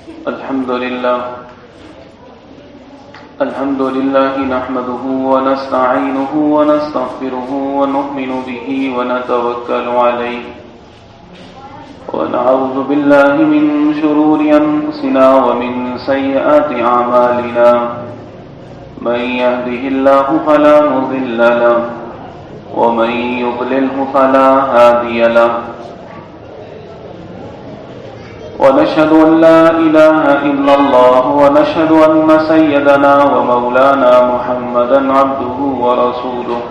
الحمد لله نحمده ونستعينه ونستغفره ونؤمن به ونتوكل عليه ونعوذ بالله من شرور أنفسنا ومن سيئات أعمالنا من يهده الله فلا مضل له ومن يضلله فلا هادي له ونشهد أن لا إله إلا الله ونشهد أن سيدنا ومولانا محمدا عبده ورسوله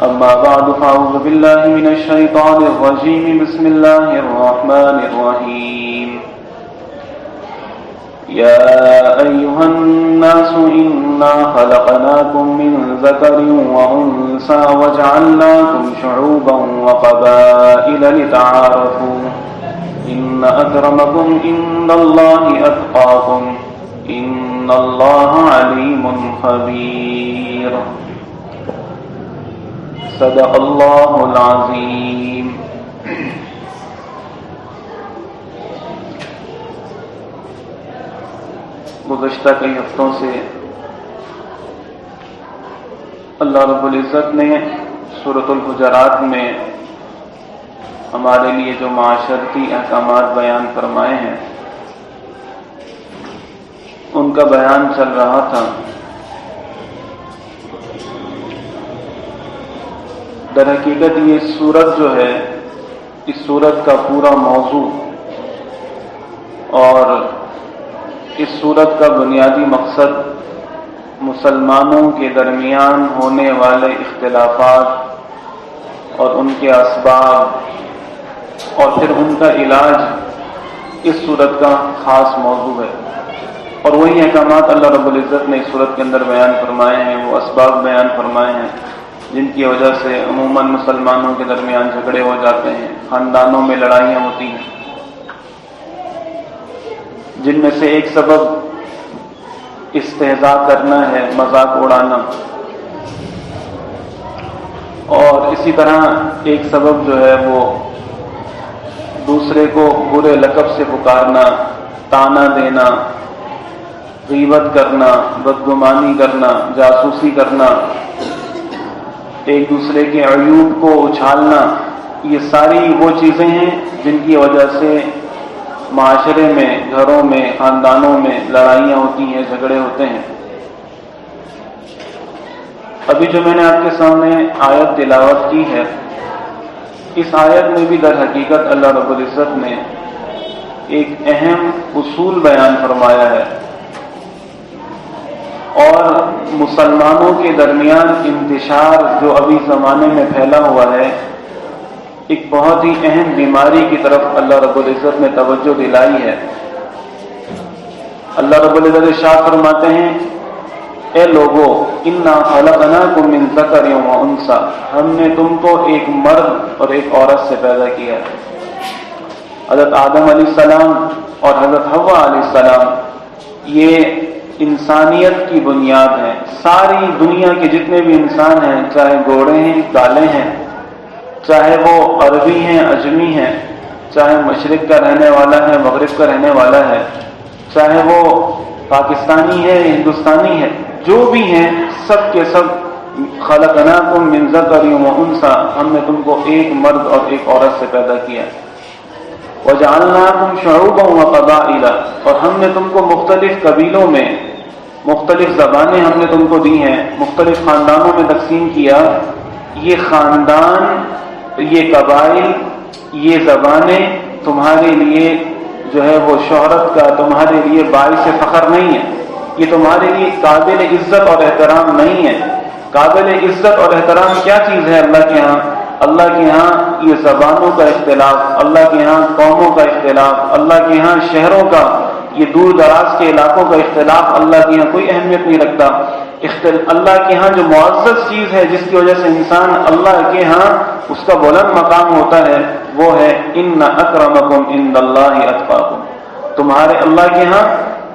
أما بعد فأعوذ بالله من الشيطان الرجيم بسم الله الرحمن الرحيم يا أيها الناس إنا خلقناكم من ذكر وأنثى وجعلناكم شعوبا وقبائل لتعارفوا إن أكرمكم عند الله أتقاكم إن الله عليم خبير صدق الله العظيم. گزشتہ کئی ہفتوں سے اللہ رب العزت نے سورۃ الحجرات میں ہمارے لیے جو معاشرتی احکامات بیان فرمائے ہیں ان کا بیان چل رہا تھا. در حقیقت یہ سورت جو ہے، اس سورت کا پورا موضوع اور اس سورت کا بنیادی مقصد مسلمانوں کے درمیان ہونے والے اختلافات اور ان کے اسباب اور پھر ان کا علاج اس صورت کا خاص موضوع ہے. اور وہی احکامات اللہ رب العزت نے اس صورت کے اندر بیان فرمائے ہیں، وہ اسباب بیان فرمائے ہیں جن کی وجہ سے عموماً مسلمانوں کے درمیان جھگڑے ہو جاتے ہیں، خاندانوں میں لڑائیاں ہوتی ہیں، جن میں سے ایک سبب استہزاء کرنا ہے، مذاق اڑانا، اور اسی طرح ایک سبب جو ہے وہ دوسرے کو برے لقب سے پکارنا، طعنہ دینا، غیبت کرنا، بدگمانی کرنا، جاسوسی کرنا، ایک دوسرے کے عیوب کو اچھالنا. یہ ساری وہ چیزیں ہیں جن کی وجہ سے معاشرے میں، گھروں میں، خاندانوں میں لڑائیاں ہوتی ہیں، جھگڑے ہوتے ہیں. ابھی جو میں نے آپ کے سامنے آیت تلاوت کی ہے، اس آیت میں بھی در حقیقت اللہ رب العزت نے ایک اہم اصول بیان فرمایا ہے اور مسلمانوں کے درمیان انتشار جو ابھی زمانے میں پھیلا ہوا ہے، ایک بہت ہی اہم بیماری کی طرف اللہ رب العزت نے توجہ دلائی ہے. اللہ رب العزت ارشاد فرماتے ہیں، اے لوگو انا خلقناکم من ذکر و انثی، ہم نے تم کو ایک مرد اور ایک عورت سے پیدا کیا ہے. حضرت آدم علیہ السلام اور حضرت حوا علیہ السلام یہ انسانیت کی بنیاد ہے. ساری دنیا کے جتنے بھی انسان ہیں، چاہے گوڑے ہیں، کالے ہیں، چاہے وہ عربی ہیں، اجمی ہیں، چاہے مشرق کا رہنے والا ہے، مغرب کا رہنے والا ہے، چاہے وہ پاکستانی ہے، ہندوستانی ہے، جو بھی ہیں سب کے سب خلقناکم من ذکر و انثی، ہم نے تم کو ایک مرد اور ایک عورت سے پیدا کیا. وجعلناکم شعوبا وقبائل، اور ہم نے تم کو مختلف قبیلوں میں، مختلف زبانیں ہم نے تم کو دی ہیں، مختلف خاندانوں میں تقسیم کیا. یہ خاندان، یہ قبائل، یہ زبانیں تمہارے لیے جو ہے وہ شہرت کا، تمہارے لیے باعث فخر نہیں ہے، یہ تمہارے لیے قابل عزت اور احترام نہیں ہے. قابل عزت اور احترام کیا چیز ہے اللہ کے ہاں؟ اللہ کے ہاں یہ زبانوں کا اختلاف، اللہ کے ہاں قوموں کا اختلاف، اللہ کے ہاں شہروں کا، یہ دور دراز کے علاقوں کا اختلاف اللہ کے ہاں کوئی اہمیت نہیں رکھتا. اللہ کے ہاں جو معزز چیز ہے جس کی وجہ سے انسان اللہ کے ہاں اس کا بلند مقام ہوتا ہے، وہ ہے ان اکرمکم عند اللہ اتقاکم. تمہارے اللہ کے ہاں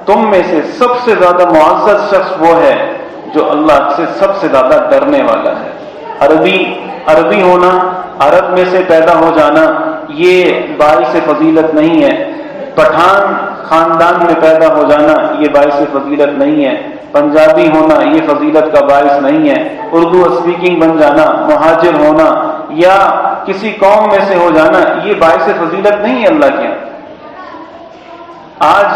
تم میں سے سب سے زیادہ معزز شخص وہ ہے جو اللہ سے سب سے زیادہ ڈرنے والا ہے. عربی ہونا، عرب میں سے پیدا ہو جانا یہ باعث فضیلت نہیں ہے. پٹھان خاندان میں پیدا ہو جانا یہ باعث فضیلت نہیں ہے، پنجابی ہونا یہ فضیلت کا باعث نہیں ہے، اردو اسپیکنگ بن جانا، مہاجر ہونا یا کسی قوم میں سے ہو جانا یہ باعث فضیلت نہیں ہے اللہ کے یہاں۔ آج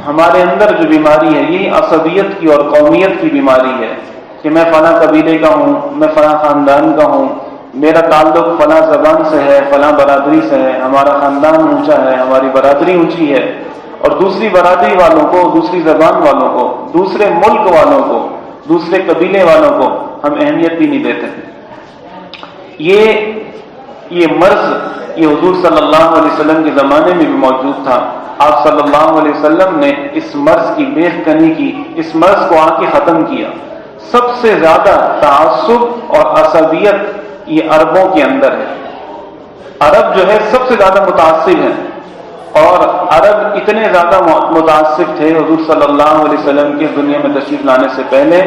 ہمارے اندر جو بیماری ہے یہ عصبیت کی اور قومیت کی بیماری ہے کہ میں فلاں قبیلے کا ہوں، میں فلاں خاندان کا ہوں، میرا تعلق فلاں زبان سے ہے، فلاں برادری سے ہے، ہمارا خاندان اونچا ہے، ہماری برادری اونچی ہے، اور دوسری برادری والوں کو، دوسری زبان والوں کو، دوسرے ملک والوں کو، دوسرے قبیلے والوں کو ہم اہمیت بھی نہیں دیتے۔ یہ مرض یہ حضور صلی اللہ علیہ وسلم کے زمانے میں بھی موجود تھا۔ آپ صلی اللہ علیہ وسلم نے اس مرض کی بیخکنی کی، اس مرض کو آ کے ختم کیا۔ سب سے زیادہ تعصب اور عصبیت یہ عربوں کے اندر ہے۔ عرب جو ہے سب سے زیادہ متعصب ہیں، اور عرب اتنے زیادہ متعصب تھے حضور صلی اللہ علیہ وسلم کے دنیا میں تشریف لانے سے پہلے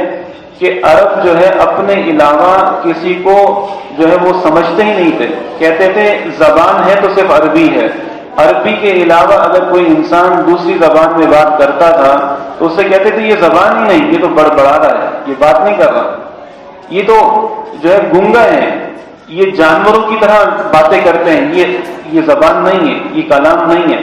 کہ عرب جو ہے اپنے علاوہ کسی کو جو ہے وہ سمجھتے ہی نہیں تھے۔ کہتے تھے زبان ہے تو صرف عربی ہے، عربی کے علاوہ اگر کوئی انسان دوسری زبان میں بات کرتا تھا تو اسے کہتے تھے یہ زبان ہی نہیں، یہ تو بڑبڑا رہا ہے، یہ بات نہیں کر رہا، یہ تو جو ہے گنگا ہے، یہ جانوروں کی طرح باتیں کرتے ہیں، یہ زبان نہیں ہے، یہ کلام نہیں ہے۔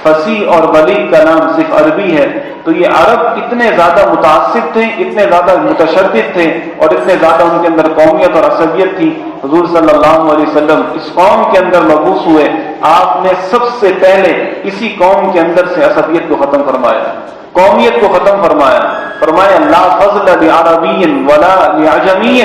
فصیح اور بلیغ کلام صرف عربی ہے۔ تو یہ عرب اتنے زیادہ متعصب تھے، اتنے زیادہ متشدد تھے، اور اتنے زیادہ ان کے اندر قومیت اور عصبیت تھی۔ حضور صلی اللہ علیہ وسلم اس قوم کے اندر مبعوث ہوئے، آپ نے سب سے پہلے اسی قوم کے اندر سے عصبیت کو ختم فرمایا، قومیت کو ختم فرمایا لا فضل لعربی ولا لعجمی،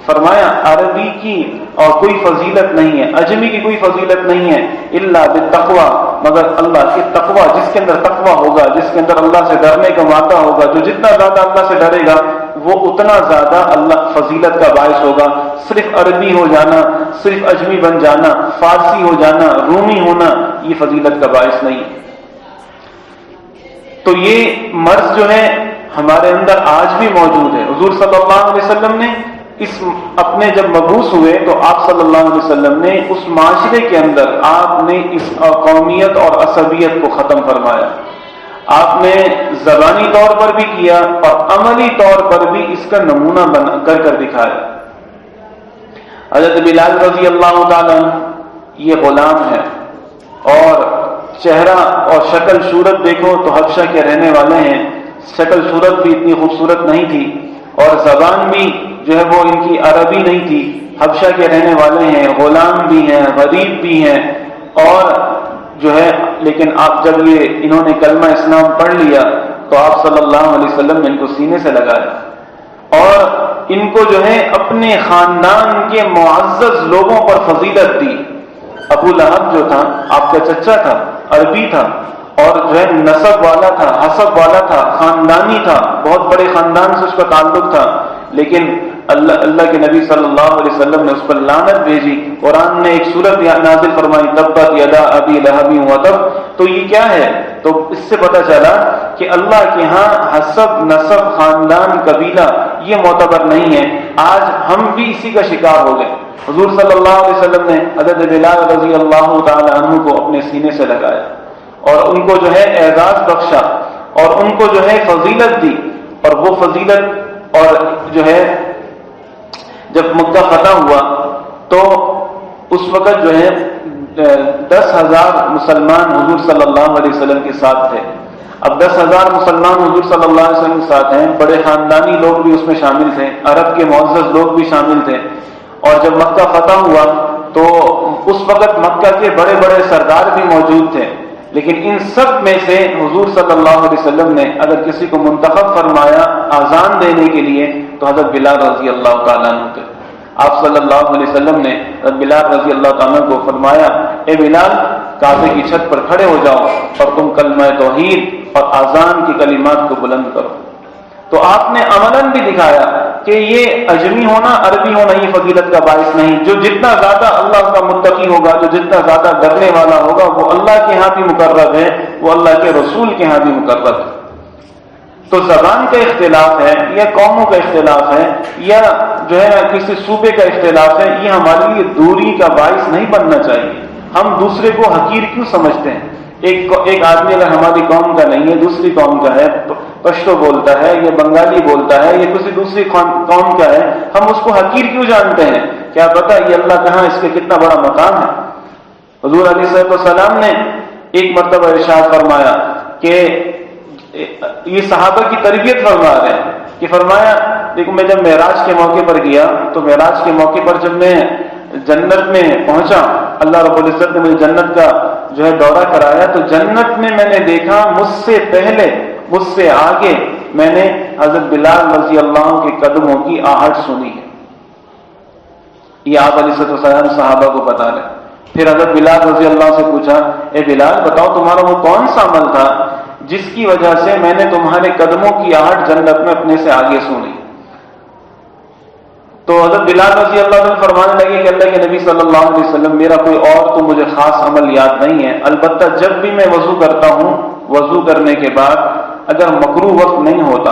فرمایا عربی کی اور کوئی فضیلت نہیں ہے، عجمی کی کوئی فضیلت نہیں ہے، الا بالتقوی، مگر اللہ کے تقوی، جس کے اندر تقوی ہوگا، جس کے اندر اللہ سے ڈرنے کا مادہ ہوگا، جو جتنا زیادہ اللہ سے ڈرے گا وہ اتنا زیادہ اللہ فضیلت کا باعث ہوگا۔ صرف عربی ہو جانا، صرف عجمی بن جانا، فارسی ہو جانا، رومی ہونا یہ فضیلت کا باعث نہیں۔ تو یہ مرض جو ہے ہمارے اندر آج بھی موجود ہے۔ حضور صلی اللہ علیہ وسلم نے اپنے جب مبعوث ہوئے تو آپ صلی اللہ علیہ وسلم نے اس معاشرے کے اندر آپ نے اس قومیت اور عصبیت کو ختم فرمایا۔ آپ نے زبانی طور پر بھی کیا اور عملی طور پر بھی اس کا نمونہ بنا کر دکھایا۔ حضرت بلال رضی اللہ تعالیٰ یہ غلام ہے، اور چہرہ اور شکل صورت دیکھو تو حبشہ کے رہنے والے ہیں، شکل صورت بھی اتنی خوبصورت نہیں تھی، اور زبان بھی جو ہے وہ ان کی عربی نہیں تھی، حبشہ کے رہنے والے ہیں، غلام بھی ہیں، غریب بھی ہیں، اور جو ہے لیکن آپ جب انہوں نے کلمہ اسلام پڑھ لیا تو آپ صلی اللہ علیہ وسلم نے ان کو سینے سے لگایا، اور ان کو جو ہے اپنے خاندان کے معزز لوگوں پر فضیلت دی۔ ابو لہب جو تھا آپ کا چچا تھا، عربی تھا، اور جو ہے نسب والا تھا، حسب والا تھا، خاندانی تھا، بہت بڑے خاندان سے اس کا تعلق تھا، لیکن اللہ کے نبی صلی اللہ علیہ وسلم نے اس پر لعنت بھیجی۔ قرآن نے ایک سورت نازل فرمائی تبت یدا ابی لہب وتب۔ تو یہ کیا ہے؟ تو اس سے پتہ چلا کہ اللہ کے ہاں حسب، نسب، خاندان، قبیلہ یہ معتبر نہیں ہے۔ آج ہم بھی اسی کا شکار ہو گئے۔ حضور صلی اللہ علیہ وسلم نے حضرت بلال رضی اللہ تعالی عنہ کو اپنے سینے سے لگایا، اور ان کو جو ہے اعزاز بخشا، اور ان کو جو ہے فضیلت دی، اور وہ فضیلت اور جو ہے جب مکہ فتح ہوا تو اس وقت جو ہے 10,000 مسلمان حضور صلی اللہ علیہ وسلم کے ساتھ تھے۔ اب 10,000 مسلمان حضور صلی اللہ علیہ وسلم کے ساتھ ہیں، بڑے خاندانی لوگ بھی اس میں شامل تھے، عرب کے معزز لوگ بھی شامل تھے، اور جب مکہ فتح ہوا تو اس وقت مکہ کے بڑے بڑے سردار بھی موجود تھے، لیکن ان سب میں سے حضور صلی اللہ علیہ وسلم نے اگر کسی کو منتخب فرمایا اذان دینے کے لیے تو حضرت بلال رضی اللہ تعالیٰ عنہ تھے۔ آپ صلی اللہ علیہ وسلم نے حضرت بلال رضی اللہ تعالیٰ عنہ کو فرمایا اے بلال کعبے کی چھت پر کھڑے ہو جاؤ اور تم کلمہ توحید اور اذان کی کلمات کو بلند کرو۔ تو آپ نے عملاً بھی دکھایا کہ یہ عجمی ہونا، عربی ہونا یہ فضیلت کا باعث نہیں۔ جو جتنا زیادہ اللہ کا متقی ہوگا، جو جتنا زیادہ ڈرنے والا ہوگا وہ اللہ کے ہاں بھی مقرب ہے، وہ اللہ کے رسول کے ہاں بھی مقرب ہے۔ تو زبان کا اختلاف ہے یا قوموں کا اختلاف ہے یا جو ہے کسی صوبے کا اختلاف ہے، یہ ہمارے لیے دوری کا باعث نہیں بننا چاہیے۔ ہم دوسرے کو حقیر کیوں سمجھتے ہیں؟ ایک آدمی اگر ہماری قوم کا نہیں ہے، دوسری قوم کا ہے، پشتو بولتا ہے یا بنگالی بولتا ہے یا کسی دوسری قوم کا ہے، ہم اس کو حقیر کیوں جانتے ہیں؟ کیا پتہ یہ اللہ کہاں اس کے کتنا بڑا مقام ہے۔ حضور علیہ الصلوۃ والسلام نے ایک مرتبہ ارشاد فرمایا کہ یہ صحابہ کی تربیت فرما رہے ہیں کہ فرمایا دیکھو میں جب معراج کے موقع پر گیا تو معراج کے موقع پر جب میں جنت میں پہنچا، اللہ رب العزت نے مجھے جنت کا جو ہے دورہ کرایا، تو جنت میں میں نے دیکھا مجھ سے پہلے مجھ سے آگے میں نے حضرت بلال رضی اللہ عنہ کے قدموں کی آہٹ سنی ہے۔ یہ آپ علیہ السلام صحابہ کو بتا رہے۔ پھر حضرت بلال رضی اللہ عنہ سے پوچھا، اے بلال بتاؤ تمہارا وہ کون سا عمل تھا جس کی وجہ سے میں نے تمہارے قدموں کی آہٹ جنت میں اپنے سے آگے سنی؟ تو حضرت بلال رضی اللہ عنہ فرمانے لگے کہ اللہ کے نبی صلی اللہ علیہ وسلم میرا کوئی اور تو مجھے خاص عمل یاد نہیں ہے، البتہ جب بھی میں وضو کرتا ہوں، وضو کرنے کے بعد اگر مکروہ وقت نہیں ہوتا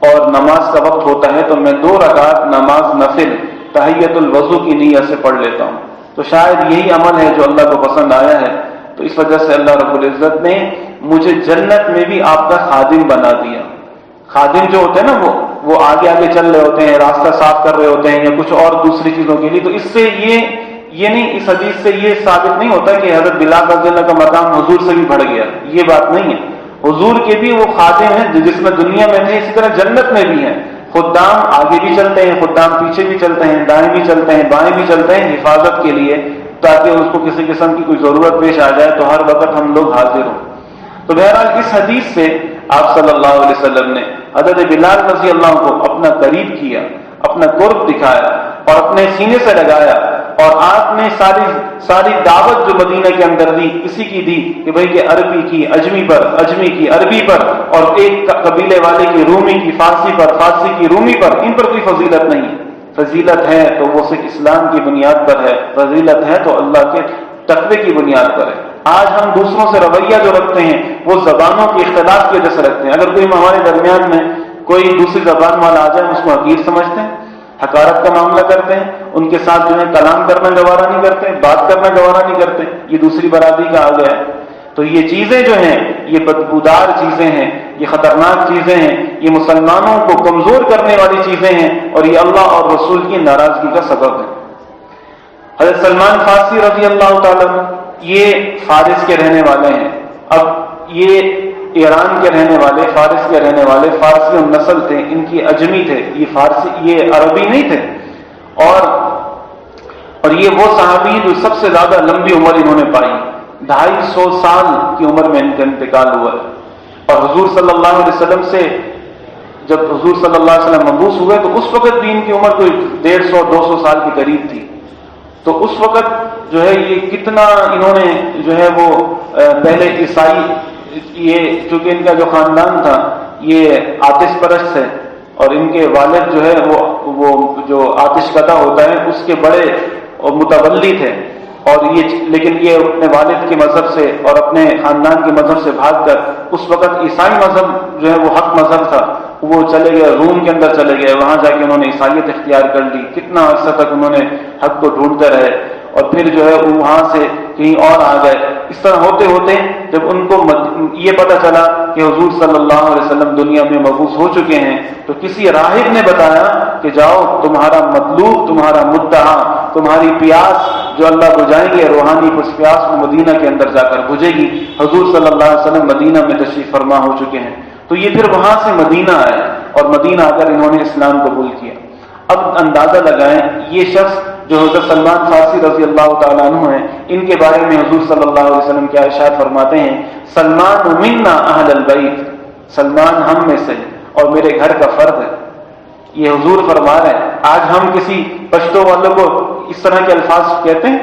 اور نماز کا وقت ہوتا ہے تو میں 2 رکعت نماز نفل تحیۃ الوضو کی نیت سے پڑھ لیتا ہوں۔ تو شاید یہی عمل ہے جو اللہ کو پسند آیا ہے، تو اس وجہ سے اللہ رب العزت نے مجھے جنت میں بھی آپ کا خادم بنا دیا۔ خادم جو ہوتے ہیں نا وہ آگے آگے چل رہے ہوتے ہیں، راستہ صاف کر رہے ہوتے ہیں یا کچھ اور دوسری چیزوں کے لیے، تو اس سے یہ نہیں، اس حدیث سے یہ ثابت نہیں ہوتا کہ حضرت بلال رضی اللہ کا مقام حضور سے بھی بڑھ گیا، یہ بات نہیں ہے۔ حضور کے بھی وہ خادم ہیں جس میں دنیا میں تھے، اسی طرح جنت میں بھی ہیں۔ خدام آگے بھی چلتے ہیں، خدام پیچھے بھی چلتے ہیں، دائیں بھی چلتے ہیں، بائیں بھی چلتے ہیں، حفاظت کے لیے، تاکہ اس کو کسی قسم کی کوئی ضرورت پیش آ جائے تو ہر وقت ہم لوگ حاضر ہوں۔ تو بہرحال اس حدیث سے آپ صلی اللہ علیہ وسلم نے حضرت بلال رضی اللہ عنہ کو اپنا قریب کیا، اپنا قرب دکھایا اور اپنے سینے سے لگایا، اور آپ نے ساری دعوت جو مدینہ کے اندر دی اسی کی دی کہ بھئی کہ عربی کی اجمی پر، اجمی کی عربی پر، اور ایک قبیلے والے کی رومی کی فارسی پر، فارسی کی رومی پر، ان پر کوئی فضیلت نہیں۔ فضیلت ہے تو وہ صرف اسلام کی بنیاد پر ہے، فضیلت ہے تو اللہ کے تقوی کی بنیاد پر ہے۔ آج ہم دوسروں سے رویہ جو رکھتے ہیں وہ زبانوں کے اختلاف کی وجہ سے رکھتے ہیں۔ اگر کوئی ہمارے درمیان میں کوئی دوسری زبان والا آ جائے، ہم اس کو حقیر سمجھتے ہیں، حقارت کا معاملہ کرتے ہیں، ان کے ساتھ جو ہے کلام کرنا گوارا نہیں کرتے، بات کرنا گوارا نہیں کرتے، یہ دوسری برادری کا آ گیا ہے۔ تو یہ چیزیں جو ہیں یہ بدبودار چیزیں ہیں، یہ خطرناک چیزیں ہیں، یہ مسلمانوں کو کمزور کرنے والی چیزیں ہیں، اور یہ اللہ اور رسول کی ناراضگی کا سبب ہے۔ حضرت سلمان فارسی رضی اللہ تعالیٰ یہ فارس کے رہنے والے ہیں۔ اب یہ ایران کے رہنے والے، فارس کے رہنے والے، فارسی نسل تھے، ان کی اجمی تھے، یہ عربی نہیں تھے، اور یہ وہ صحابی جو سب سے زیادہ لمبی عمر انہوں نے پائی، 250 سال کی عمر میں ان کا انتقال ہوا۔ اور حضور صلی اللہ علیہ وسلم سے جب حضور صلی اللہ علیہ وسلم مبعوث ہوئے تو اس وقت بھی ان کی عمر کوئی 150-200 سال کے قریب تھی۔ تو اس وقت جو ہے یہ کتنا انہوں نے جو ہے وہ پہلے عیسائی، یہ چونکہ ان کا جو خاندان تھا یہ آتش پرست ہے، اور ان کے والد جو ہے وہ جو آتش کدہ ہوتا ہے اس کے بڑے متولی تھے، اور لیکن یہ اپنے والد کے مذہب سے اور اپنے خاندان کے مذہب سے بھاگ کر اس وقت عیسائی مذہب جو ہے وہ حق مذہب تھا، وہ چلے گئے روم کے اندر چلے گئے، وہاں جا کے انہوں نے عیسائیت اختیار کر لی، کتنا عرصہ تک انہوں نے حق کو ڈھونڈتے رہے، اور پھر جو ہے وہاں سے کہیں اور آ گئے۔ اس طرح ہوتے ہوتے جب ان کو یہ پتہ چلا کہ حضور صلی اللہ علیہ وسلم دنیا میں مبعوث ہو چکے ہیں، تو کسی راہب نے بتایا کہ جاؤ تمہارا مطلوب، تمہارا مدعا، تمہاری پیاس جو اللہ بجھائیں گے، روحانی اس پیاس کو مدینہ کے اندر جا کر بجھے گی۔ حضور صلی اللہ علیہ وسلم مدینہ میں تشریف فرما ہو چکے ہیں، تو یہ پھر وہاں سے مدینہ آئے، اور مدینہ آ کر انہوں نے اسلام قبول کیا۔ اب اندازہ لگائیں یہ شخص جو حضرت سلمان فارسی رضی اللہ تعالیٰ عنہ ہیں، ان کے بارے میں حضور صلی اللہ علیہ وسلم کیا ارشاد فرماتے ہیں، سلمان منا اہل البیت، سلمان ہم میں سے اور میرے گھر کا فرد ہے۔ یہ حضور فرما رہے ہیں۔ آج ہم کسی پشتو والوں کو اس طرح کے الفاظ کہتے ہیں،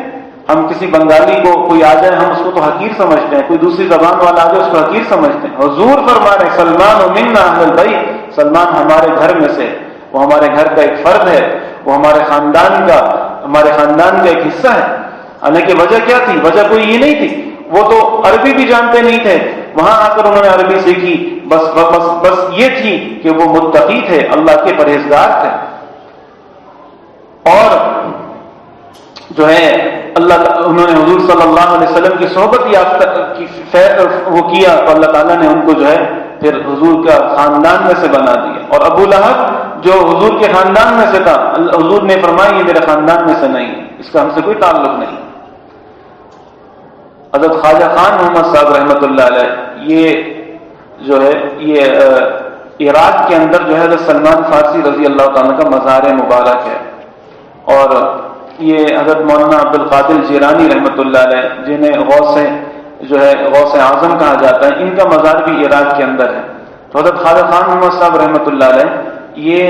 ہم کسی بنگالی کو کوئی آ جائے ہم اس کو تو حقیر سمجھتے ہیں، کوئی دوسری زبان والا آ جائے اس کو حقیر سمجھتے ہیں۔ حضور فرما رہے ہیں سلمان منا اہل البیت، سلمان ہمارے گھر میں سے، وہ ہمارے گھر کا ایک فرد ہے، وہ ہمارے خاندان کا ایک حصہ ہے۔ حالانکہ وجہ کیا تھی؟ وجہ کوئی یہ نہیں تھی، وہ تو عربی بھی جانتے نہیں تھے، وہاں آ کر انہوں نے عربی سیکھی، بس یہ تھی کہ وہ متقی تھے، اللہ کے پرہیزگار تھے۔ اور جو ہے انہوں نے حضور صلی اللہ علیہ وسلم کی صحبت وہ کیا تو اللہ تعالیٰ نے ان کو جو ہے پھر حضور کا خاندان میں سے بنا دیا. اور ابو لہب جو حضور کے خاندان میں سے تھا، حضور نے فرمایا یہ میرے خاندان میں سے نہیں، اس کا ہم سے کوئی تعلق نہیں. حضرت خواجہ خان محمد صاحب رحمۃ اللہ علیہ یہ جو ہے یہ عراق کے اندر جو ہے حضرت سلمان فارسی رضی اللہ تعالیٰ کا مزار مبارک ہے. اور یہ حضرت مولانا عبد القادر جیلانی رحمۃ اللہ علیہ جنہیں غوث اعظم کہا جاتا ہے، ان کا مزار بھی عراق کے اندر ہے. تو حضرت خواجہ خان محمد صاحب رحمۃ اللہ علیہ یہ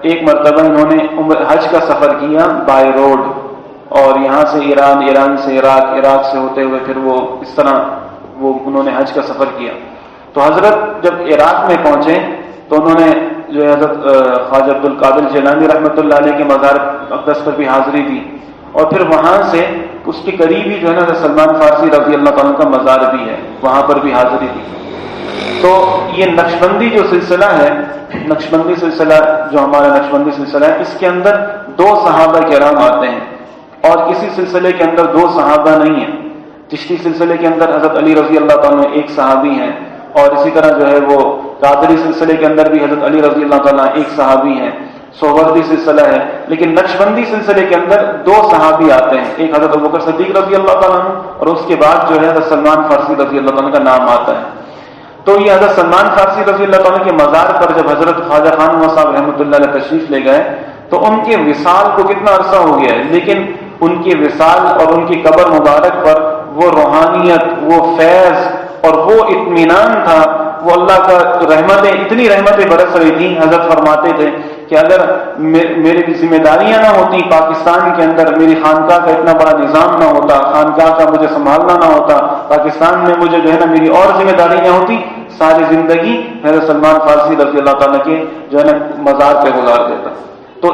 ایک مرتبہ انہوں نے حج کا سفر کیا بائی روڈ، اور یہاں سے ایران سے عراق سے ہوتے ہوئے پھر وہ اس طرح انہوں نے حج کا سفر کیا. تو حضرت جب عراق میں پہنچے تو انہوں نے جو ہے حضرت خواجہ عبد القادر جیلانی رحمۃ اللہ علیہ کے مزار اقدس پر بھی حاضری دی، اور پھر وہاں سے اس کے قریب ہی جو ہے نا حضرت سلمان فارسی رضی اللہ تعالیٰ کا مزار بھی ہے، وہاں پر بھی حاضری دی. تو یہ نقشبندی جو سلسلہ ہے، نقشبندی سلسلہ جو ہمارا نقشبندی سلسلہ ہے، اس کے اندر 2 صحابہ کرام آتے ہیں، اور کسی سلسلے کے اندر 2 صحابہ نہیں ہیں. چشتی سلسلے کے اندر حضرت علی رضی اللہ تعالیٰ ایک صحابی ہیں، اور اسی طرح جو ہے وہ قادری سلسلے کے اندر بھی حضرت علی رضی اللہ تعالیٰ ایک صحابی ہیں. سہروردی سلسلہ ہے، لیکن نقشبندی سلسلے کے اندر 2 صحابی آتے ہیں، ایک حضرت ابوبکر صدیق رضی اللہ تعالیٰ عنہ، اور اس کے بعد جو ہے حضرت سلمان فارسی رضی اللہ تعالیٰ کا نام آتا ہے. تو یہ حضرت سلمان فارسی رضی اللہ تعالیٰ کے مزار پر جب حضرت خواجہ خان محمد صاحب رحمۃ اللہ علیہ تشریف لے گئے تو ان کے وصال کو کتنا عرصہ ہو گیا ہے، لیکن ان کے وصال اور ان کی قبر مبارک پر وہ روحانیت، وہ فیض اور وہ اطمینان تھا، وہ اللہ کا رحمتیں، اتنی رحمتیں برس رہی تھیں. حضرت فرماتے تھے کہ اگر میری ذمہ داریاں نہ ہوتی پاکستان کے اندر، میری خانقاہ کا اتنا بڑا نظام نہ ہوتا، خانقاہ کا مجھے سنبھالنا نہ ہوتا، پاکستان میں مجھے جو ہے نا میری اور ذمہ داریاں ہوتی، ساری زندگی حضرت سلمان فارسی رضی اللہ تعالیٰ کے جو ہے نا مزار پہ گزار دیتا. تو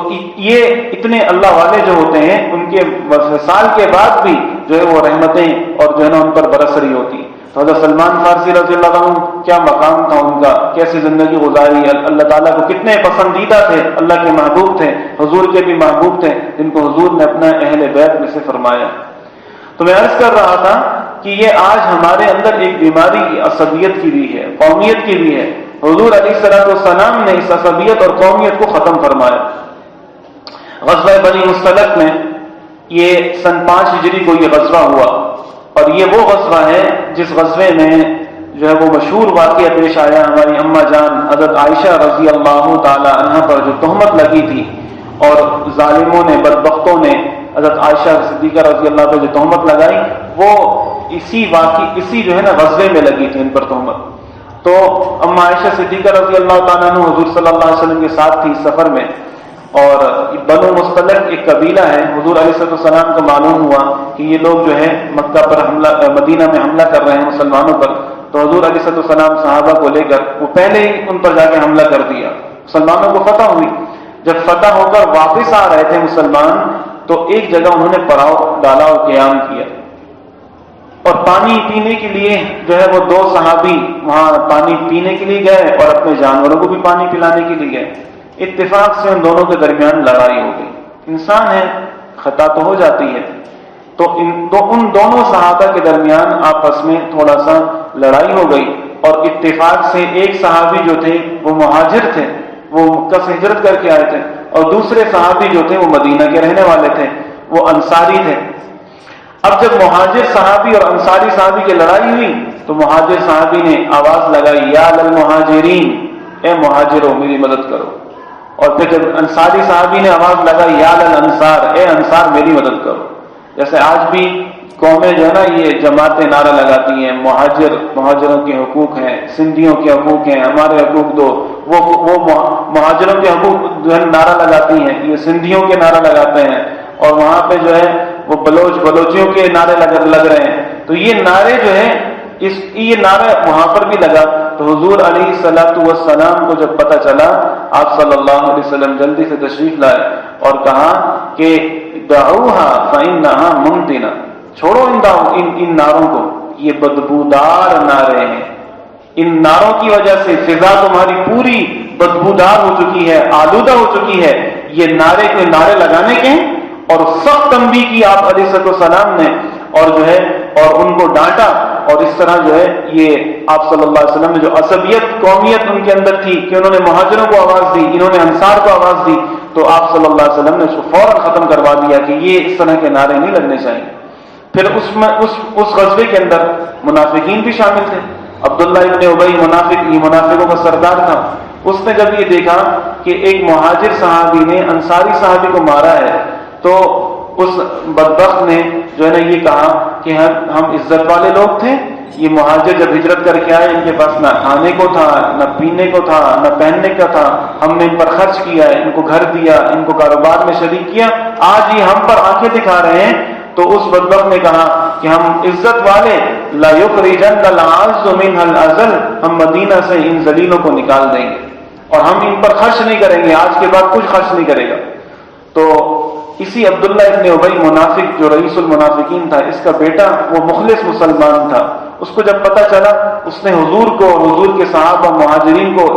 یہ اتنے اللہ والے جو ہوتے ہیں ان کے وصال کے بعد بھی جو ہے وہ رحمتیں اور جو ہے نا ان پر برس رہی ہوتی. تو حضرت سلمان فارسی رضی اللہ عنہ کیا مقام تھا ان کا، کیسی زندگی گزاری، اللہ تعالیٰ کو کتنے پسندیدہ تھے، اللہ کے محبوب تھے، حضور کے بھی محبوب تھے، جن کو حضور نے اپنا اہل بیت میں سے فرمایا. تو میں عرض کر رہا تھا کہ یہ آج ہمارے اندر ایک بیماری عصبیت کی بھی ہے، قومیت کی بھی ہے. حضور علیہ الصلوۃ والسلام نے اس عصبیت اور قومیت کو ختم فرمایا. غزوہ بنی مصطلق میں یہ سن 5 ہجری کو یہ غزوہ ہوا، اور یہ وہ غزوہ ہے جس غزوے میں جو ہے وہ مشہور واقعہ پیش آیا. ہماری اماں جان حضرت عائشہ رضی اللہ تعالی عنہ پر جو تہمت لگی تھی، اور ظالموں نے، بدبختوں نے حضرت عائشہ صدیقہ رضی اللہ عنہ جو تہمت لگائی، وہ اسی جو ہے نا غزوے میں لگی تھی ان پر تہمت. تو اماں عائشہ صدیقہ رضی اللہ تعالیٰ عنہ حضور صلی اللہ علیہ وسلم کے ساتھ تھی سفر میں، اور بنو مصطلق ایک قبیلہ ہے. حضور علیہ السلام کو معلوم ہوا کہ یہ لوگ جو ہے مکہ پر مدینہ میں حملہ کر رہے ہیں مسلمانوں پر. تو حضور علیہ السلام صحابہ کو لے کر وہ پہلے ہی ان پر جا کے حملہ کر دیا. مسلمانوں کو فتح ہوئی. جب فتح ہو کر واپس آ رہے تھے مسلمان، تو ایک جگہ انہوں نے پڑاؤ ڈالا اور قیام کیا، اور پانی پینے کے لیے جو ہے وہ 2 صحابی وہاں پانی پینے کے لیے گئے اور اپنے جانوروں کو بھی پانی پلانے کے لیے گئے. اتفاق سے ان دونوں کے درمیان لڑائی ہو گئی. انسان ہے، خطا تو ہو جاتی ہے. تو ان دونوں صحابہ کے درمیان آپس میں تھوڑا سا لڑائی ہو گئی، اور اتفاق سے ایک صحابی جو تھے وہ مہاجر تھے، وہ مکہ سے ہجرت کر کے آئے تھے، اور دوسرے صحابی جو تھے وہ مدینہ کے رہنے والے تھے، وہ انصاری تھے. اب جب مہاجر صحابی اور انصاری صحابی کی لڑائی ہوئی تو مہاجر صحابی نے آواز لگائی، یا للمہاجرین، اے مہاجروں میری مدد کرو. اور پھر جب انصاری صحابی نے آواز لگائی، یا للانصار، اے انصار میری مدد کرو. جیسے آج بھی قومیں جو ہے نا یہ جماعتیں نعرہ لگاتی ہیں، مہاجروں کے حقوق ہیں، سندھیوں کے حقوق ہیں، ہمارے حقوق دو. وہ مہاجروں کے حقوق جو ہے نعرہ لگاتی ہیں، یہ سندھیوں کے نعرہ لگاتے ہیں، اور وہاں پہ جو ہے وہ بلوچیوں کے نعرے لگ رہے ہیں. تو یہ نعرے جو ہے یہ نعرہ وہاں پر بھی لگا. تو حضور علیہ الصلوۃ والسلام کو جب پتہ چلا، آپ صلی اللہ علیہ وسلم جلدی سے تشریف لائے اور کہا کہ دعوها فإنها ممتنہ، چھوڑو ان نعروں کو، یہ بدبودار نعرے ہیں. ان نعروں کی وجہ سے فضا تمہاری پوری بدبودار ہو چکی ہے، آلودہ ہو چکی ہے. یہ نعرے کوئی نعرے لگانے کے ہیں، اور سخت تنبیہ کی آپ علیہ السلام نے، اور جو ہے اور ان کو ڈانٹا، اور اس طرح جو ہے یہ آپ صلی اللہ علیہ وسلم نے جو عصبیت قومیت ان کے اندر تھی کہ انہوں نے مہاجروں کو آواز دی، انہوں نے انصار کو آواز دی، تو آپ صلی اللہ علیہ وسلم نے اس کو فوراً ختم کروا دیا کہ یہ اس طرح کے نعرے نہیں لگنے چاہیے۔ پھر اس غزوے کے اندر منافقین بھی شامل تھے۔ عبداللہ ابن ابی منافق، یہ منافقوں کا سردار تھا، اس نے جب یہ دیکھا کہ ایک مہاجر صحابی نے انصاری صحابی کو مارا ہے، تو اس بدبخت نے جو ہے نا یہ کہا کہ ہم عزت والے لوگ تھے، یہ مہاجر جب ہجرت کر کے آئے ان کے پاس نہ کھانے کو تھا، نہ پینے کو تھا، نہ پہننے کا تھا، ہم نے ان پر خرچ کیا ہے، ان کو گھر دیا، ان کو کاروبار میں شریک کیا، آج یہ ہم پر آنکھیں دکھا رہے ہیں۔ تو اس بدبخت نے کہا کہ ہم عزت والے لا یخرجن العز منها الاذل، ہم مدینہ سے ان ذلیلوں کو نکال دیں گے اور ہم ان پر خرچ نہیں کریں گے، آج کے بعد کچھ خرچ نہیں کرے گا۔ تو اسی عبداللہ ابن ابی منافق جو رئیس المنافقین تھا، اس کا بیٹا وہ مخلص مسلمان تھا، اس کو جب پتہ چلا، اس نے حضور کو، حضور کے صحابہ مہاجرین کو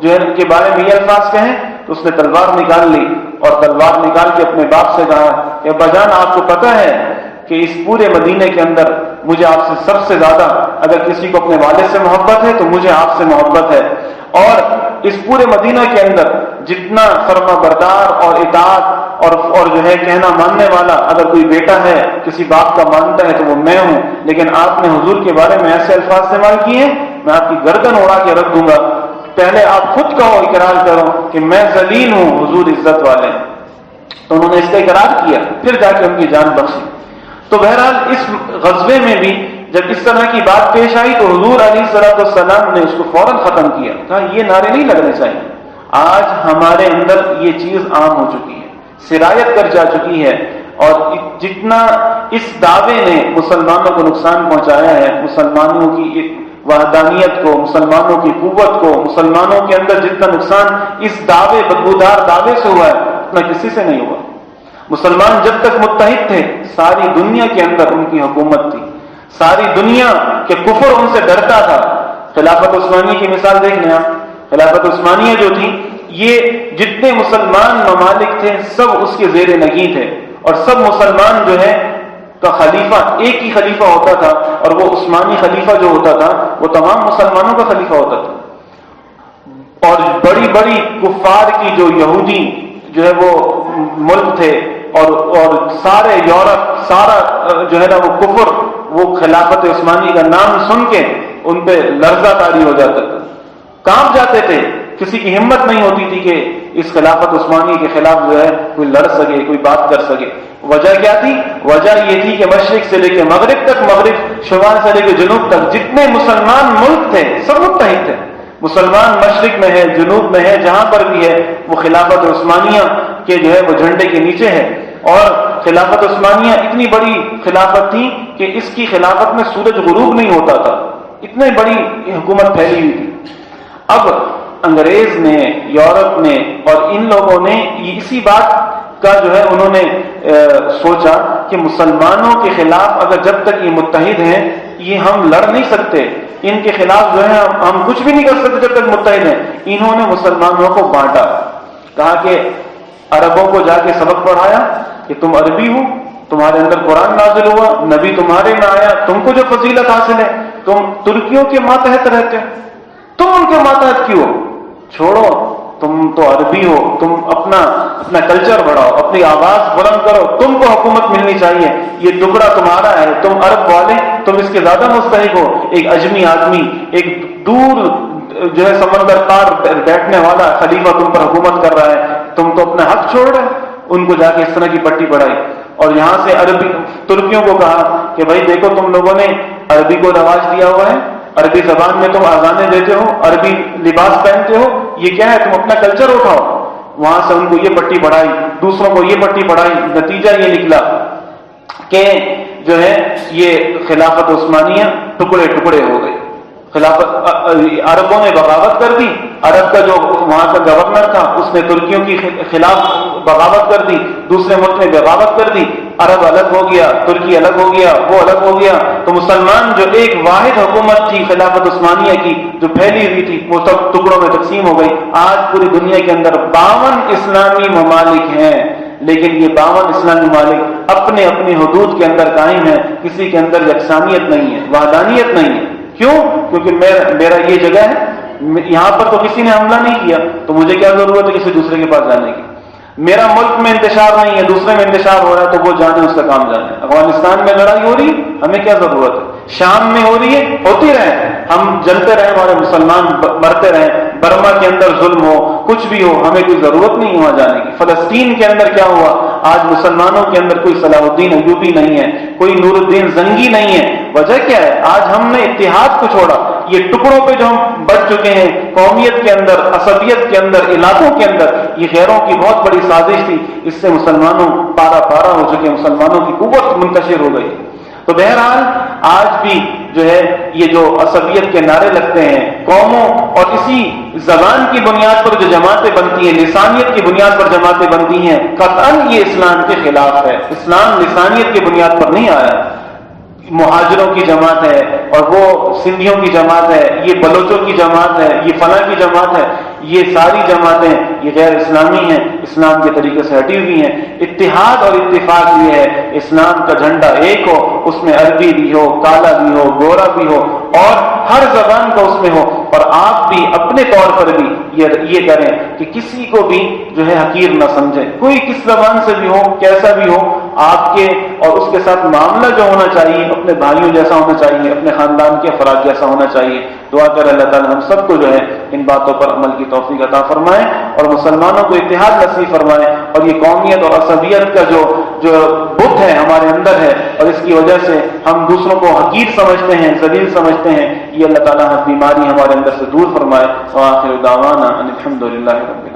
جو ہے ان کے بارے میں یہ الفاظ کہیں، تو اس نے تلوار نکال لی اور تلوار نکال کے اپنے باپ سے کہا کہ ابا جان، آپ کو پتہ ہے کہ اس پورے مدینے کے اندر مجھے آپ سے سب سے زیادہ اگر کسی کو اپنے والد سے محبت ہے تو مجھے آپ سے محبت ہے، اور اس پورے مدینہ کے اندر جتنا فرما بردار اور اطاعت اور جو ہے کہنا ماننے والا اگر کوئی بیٹا ہے کسی باپ کا مانتا ہے تو وہ میں ہوں، لیکن آپ نے حضور کے بارے میں ایسے الفاظ استعمال کیے، میں آپ کی گردن اڑا کے رکھ دوں گا، پہلے آپ خود کہو، اقرار کرو کہ میں ذلیل ہوں، حضور عزت والے۔ تو انہوں نے اس کا اقرار کیا، پھر جا کے ان کی جان بخشی۔ تو بہرحال اس غزوے میں بھی جب اس طرح کی بات پیش آئی تو حضور علیہ السلام نے اس کو فوراً ختم کیا، کہا یہ نعرے نہیں لگنے چاہیے۔ آج ہمارے اندر یہ چیز عام ہو چکی ہے، سرایت کر جا چکی ہے، اور جتنا اس دعوے نے مسلمانوں کو نقصان پہنچایا ہے، مسلمانوں کی وحدانیت کو، مسلمانوں کی قوت کو، مسلمانوں کے اندر جتنا نقصان اس دعوے بدبودار دعوے سے ہوا ہے اتنا کسی سے نہیں ہوا۔ مسلمان جب تک متحد تھے، ساری دنیا کے اندر ان کی حکومت تھی، ساری دنیا کے کفر ان سے ڈرتا تھا۔ خلافت عثمانیہ کی مثال دیکھ لیں آپ، خلافت عثمانیہ جو تھی، یہ جتنے مسلمان ممالک تھے سب اس کے زیر نگین تھے، اور سب مسلمان جو ہے کا خلیفہ ایک ہی خلیفہ ہوتا تھا، اور وہ عثمانی خلیفہ جو ہوتا تھا وہ تمام مسلمانوں کا خلیفہ ہوتا تھا۔ اور بڑی بڑی کفار کی جو یہودی جو ہے وہ ملک تھے، اور سارے یورپ، سارا جو ہے نا وہ کفر، وہ خلافت عثمانی کا نام سن کے ان پہ لرزہ طاری ہو جاتا تھا، کانپ جاتے تھے، کسی کی ہمت نہیں ہوتی تھی کہ اس خلافت عثمانی کے خلاف جو ہے کوئی لڑ سکے، کوئی بات کر سکے۔ وجہ کیا تھی؟ وجہ یہ تھی کہ مشرق سے لے کے مغرب تک، مغرب شمال سے لے کے جنوب تک جتنے مسلمان ملک تھے سب متحد تھے۔ مسلمان مشرق میں ہے، جنوب میں ہے، جہاں پر بھی ہے وہ خلافت عثمانیہ کے جو ہے وہ جھنڈے کے نیچے ہے۔ اور خلافت عثمانیہ اتنی بڑی خلافت تھی کہ اس کی خلافت میں سورج غروب نہیں ہوتا تھا، اتنی بڑی حکومت پھیلی ہوئی تھی۔ اب انگریز نے، یورپ نے اور ان لوگوں نے اسی بات کا جو ہے انہوں نے سوچا کہ مسلمانوں کے خلاف اگر جب تک یہ متحد ہیں یہ ہم لڑ نہیں سکتے، ان کے خلاف جو ہے ہم کچھ بھی نہیں کر سکتے جب تک متحد ہیں۔ انہوں نے مسلمانوں کو بانٹا، کہا کہ عربوں کو جا کے سبق پڑھایا کہ تم عربی ہو، تمہارے اندر قرآن نازل ہوا، نبی تمہارے میں آیا، تم کو جو فضیلت حاصل ہے، تم ترکیوں کے ماتحت رہتے ہو، تم ان کے ماتحت کیوں؟ چھوڑو، تم تو عربی ہو، تم اپنا کلچر بڑھاؤ، اپنی آواز بلند کرو، تم کو حکومت ملنی چاہیے، یہ ٹکڑا تمہارا ہے، تم عرب والے، تم اس کے زیادہ مستحق ہو۔ ایک اجمی آدمی، ایک دور جو ہے سمندر پار بیٹھنے والا خلیفہ تم پر حکومت کر رہا ہے، تم تو اپنا حق چھوڑ رہے۔ ان کو جا کے اس طرح کی پٹی پڑھائی، اور یہاں سے عربی ترکیوں کو کہا کہ بھائی دیکھو، تم لوگوں نے عربی کو رواج دیا ہوا ہے، عربی زبان میں تم اذانیں دیتے ہو، عربی لباس پہنتے ہو، یہ کیا ہے؟ تم اپنا کلچر اٹھاؤ۔ وہاں سے ان کو یہ پٹی پڑھائی، دوسروں کو یہ پٹی پڑھائی، نتیجہ یہ نکلا کہ جو ہے یہ خلافت عثمانیہ ٹکڑے ٹکڑے ہو گئی۔ عربوں نے بغاوت کر دی، عرب کا جو وہاں کا گورنر تھا اس نے ترکیوں کی خلاف بغاوت کر دی، دوسرے ملک نے بغاوت کر دی، عرب الگ ہو گیا، ترکی الگ ہو گیا، وہ الگ ہو گیا، تو مسلمان جو ایک واحد حکومت تھی خلافت عثمانیہ کی جو پھیلی ہوئی تھی وہ سب ٹکڑوں میں تقسیم ہو گئی۔ آج پوری دنیا کے اندر 52 اسلامی ممالک ہیں، لیکن یہ 52 اسلامی ممالک اپنے اپنی حدود کے اندر قائم ہیں، کسی کے اندر یکسانیت نہیں ہے، وحدانیت نہیں ہے۔ کیوں؟ کیونکہ میرا یہ جگہ ہے، یہاں پر تو کسی نے حملہ نہیں کیا، تو مجھے کیا ضرورت ہے کسی دوسرے کے پاس جانے کی؟ میرا ملک میں انتشار نہیں ہے، دوسرے میں انتشار ہو رہا ہے، تو وہ جانے، اس کا کام جانے۔ افغانستان میں لڑائی ہو رہی ہے، ہمیں کیا ضرورت ہے؟ شام میں ہو رہی ہے، ہوتی رہے، ہم جلتے رہے، ہمارے مسلمان مرتے رہے، برما کے اندر ظلم ہو، کچھ بھی ہو، ہمیں کوئی ضرورت نہیں وہاں جانے کی۔ فلسطین کے اندر کیا ہوا؟ آج مسلمانوں کے اندر کوئی صلاح الدین ایوبی نہیں ہے، کوئی نور الدین زنگی نہیں ہے۔ وجہ کیا ہے؟ آج ہم نے اتحاد کو چھوڑا۔ یہ ٹکڑوں پہ جو ہم بچ چکے ہیں، قومیت کے اندر، عصبیت کے اندر، علاقوں کے اندر، یہ غیروں کی بہت بڑی سازش تھی، اس سے مسلمانوں پارا پارا ہو چکے، مسلمانوں کی قوت منتشر ہو گئی۔ تو بہرحال آج بھی جو ہے یہ جو عصبیت کے نعرے لگتے ہیں، قوموں اور اسی زبان کی بنیاد پر جو جماعتیں بنتی ہیں، لسانیت کی بنیاد پر جماعتیں بنتی ہیں، قطعاً یہ اسلام کے خلاف ہے۔ اسلام لسانیت کی بنیاد پر نہیں آیا۔ مہاجروں کی جماعت ہے، اور وہ سندھیوں کی جماعت ہے، یہ بلوچوں کی جماعت ہے، یہ فلاں کی جماعت ہے، یہ ساری جماعتیں یہ غیر اسلامی ہیں، اسلام کے طریقے سے ہٹی ہوئی ہیں۔ اتحاد اور اتفاق یہ ہے، اسلام کا جھنڈا ایک ہو، اس میں عربی بھی ہو، کالا بھی ہو، گورا بھی ہو، اور ہر زبان کا اس میں ہو، اور آپ بھی اپنے طور پر بھی یہ کریں کہ کسی کو بھی جو ہے حقیر نہ سمجھیں، کوئی کس زبان سے بھی ہو، کیسا بھی ہو، آپ کے اور اس کے ساتھ معاملہ جو ہونا چاہیے اپنے بھائیوں جیسا ہونا چاہیے، اپنے خاندان کے افراد جیسا ہونا چاہیے۔ دعا کر اللہ تعالیٰ ہم سب کو جو ہے ان باتوں پر عمل کی توفیق عطا فرمائے، اور مسلمانوں کو اتحاد نصیب فرمائے، اور یہ قومیت اور عصبیت کا جو بت ہے ہمارے اندر ہے، اور اس کی وجہ سے ہم دوسروں کو حقیر سمجھتے ہیں، ذلیل سمجھتے ہیں، یہ اللہ تعالیٰ بیماری ہمارے اندر سے دور فرمائے۔ وآخر دعوانا ان الحمد للہ رب العالمین۔